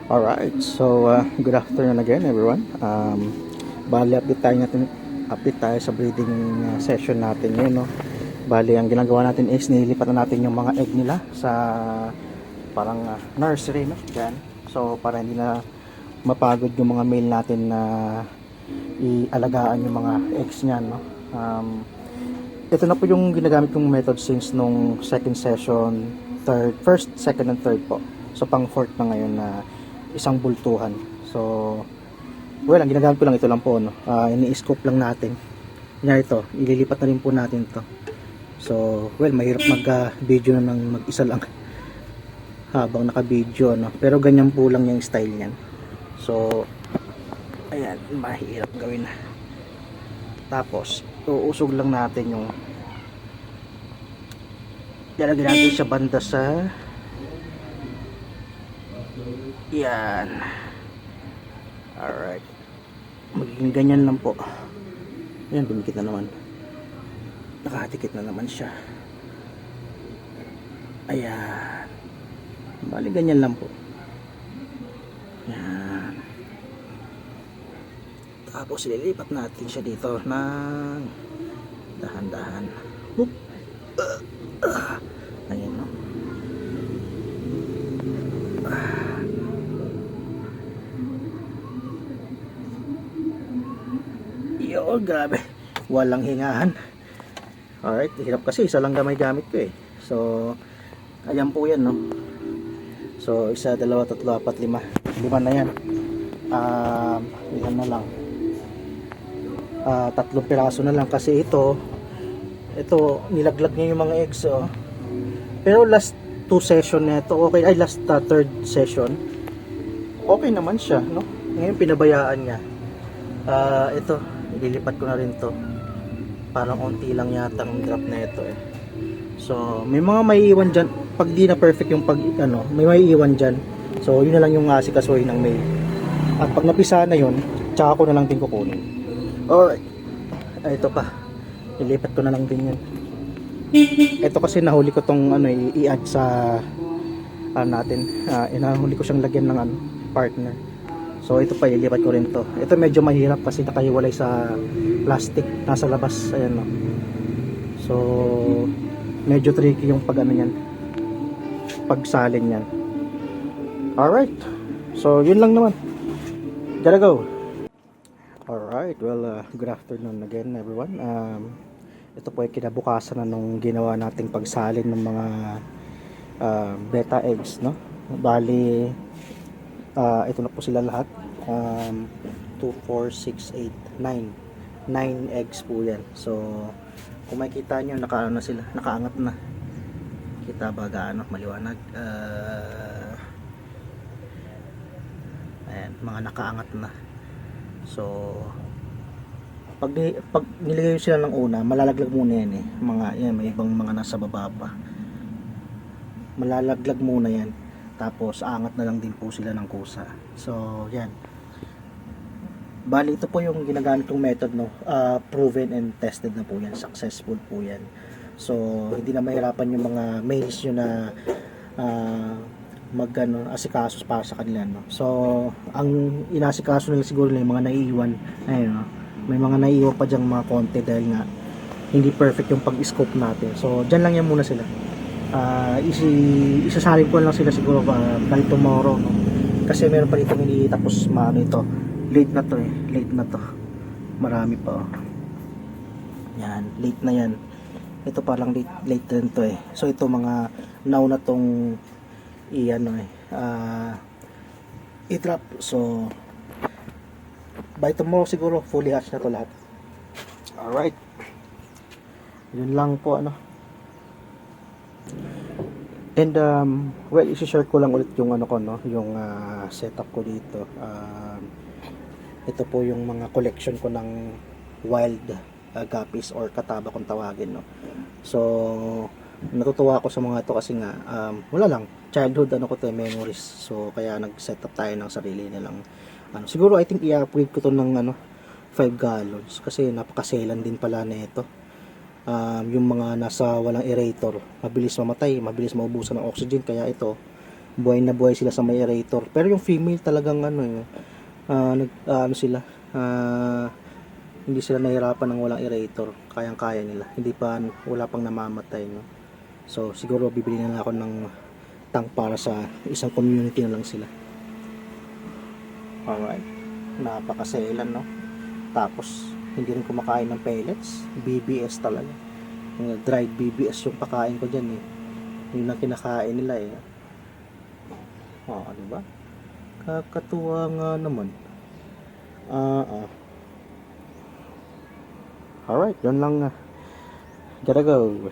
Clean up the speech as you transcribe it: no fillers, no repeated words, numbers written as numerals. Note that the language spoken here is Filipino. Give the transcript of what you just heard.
Alright, so good afternoon again everyone. Bali update tayo sa breeding session natin ngayon, no? Bali ang ginagawa natin is nililipat na natin yung mga egg nila sa parang nursery, no? Yan. So para hindi na mapagod yung mga male natin na ialagaan yung mga eggs niyan, no? Ito na po yung ginagamit kong method since nung second session, first, second, and third po. So pang fourth na ngayon na isang bultuhan. So, well, ang ginagamit ko lang ito lang po, no? Ini-scope lang natin. Kanya ito, ililipat na rin po natin to. So, well, mahirap mag-video na ng mag-isa lang habang naka-video, no? Pero ganyan po lang yung style niyan. So, ayan, mahirap gawin na. Tapos, uusog lang natin yung lalagyan natin siya banda sa yan. Alright. Magiging ganyan lang po. Ayan, dumikit na naman. Nakatikit na naman siya. Ayan. Bali, ganyan lang po. Ayan. Tapos, ililipat natin siya dito ng dahan-dahan. Boop. Ayan, no? Oh, grabe, walang hingahan. Alright, hirap kasi isa lang gamay gamit ko eh. So ayan po yan, no? So isa, dalawa, tatlo, apat, lima na yan. Ilan na lang, tatlong piraso na lang kasi ito nilaglag niya yung mga eggs, oh. Pero last 2 session na ito okay, ay last third session okay naman siya, no? Ngayon pinabayaan niya. Ito ililipat ko na rin to, parang onti lang yata ang drop na ito eh. So may mga maiiwan dyan pag di na perfect yung pag may maiiwan dyan, so yun na lang yung asikasuhin ng male, at pag napisa na yun tsaka ko na lang din kukunin. Alright, ito pa, ilipat ko na lang din yun. Ito kasi nahuli ko tong i-add sa natin, inahuli ko siyang lagyan ng partner. So ito pa, ilipat ko rin to. Ito medyo mahirap kasi nakahiwalay sa plastic, nasa labas, ayan, no? So medyo tricky yung niyan, pagsalin yan. Alright, so yun lang naman. Gotta go. Alright, well, good afternoon again everyone. Ito po ay kinabukasan na nung ginawa nating pagsalin ng mga beta eggs, no? Bali, ito na po sila lahat. 2, 4, 6, 8, 9 eggs po yan. So kung makikita nyo, nakaano sila, nakaangat na. Kita ba gaano maliwanag? Ayan, mga nakaangat na. So pag nilagay sila ng una, malalaglag muna yan eh. May ibang mga nasa baba pa. Malalaglag muna yan. Tapos aangat na lang din po sila ng kusa. So yan. Bali ito po yung ginagamit kong method, no? Proven and tested na po yan. Successful po yan. So hindi na mahirapan yung mga males nyo na asikaso para sa kanila, no? So ang inasikaso nila siguro yung mga naiiwan. Ayun, no? May mga naiiwan pa dyang mga konti dahil nga hindi perfect yung pag-scope natin. So dyan lang yan muna sila. Isasalin ko lang sila siguro by tomorrow, no? Kasi meron pa dito hindi tapos ito. Late na to. Marami pa, oh. Yan, late na yan. Ito parang late din to eh. So ito mga nauna tong i-drop. So by tomorrow siguro fully hatch na to lahat. Alright. Yun lang po, And well, i-share ko lang ulit yung yung setup ko dito. Ito po yung mga collection ko ng wild guppies or kataba kung tawagin, no. So natutuwa ako sa mga ito kasi nga wala lang, childhood memories. So kaya nag-set up tayo ng sarili nilang siguro I think i-upgrade ko to ng 5 gallons kasi napakaselan din pala nito. Yung mga nasa walang aerator, mabilis mamatay, mabilis maubusan ng oxygen, kaya ito buhay na buhay sila sa may aerator. Pero yung female talagang ano sila, hindi sila nahirapan ng walang aerator. Kayang-kaya nila. Wala pang namamatay, no? So, siguro bibili na lang ako ng tank para sa isang community na lang sila. Alright. Napakaselan, no? Tapos, hindi rin kumakain ng pellets. BBS talaga. Dried BBS yung pakain ko dyan, eh. Yun ang kinakain nila, eh. Diba? Kakatuwa nga naman. Alright, yun lang. Gotta go.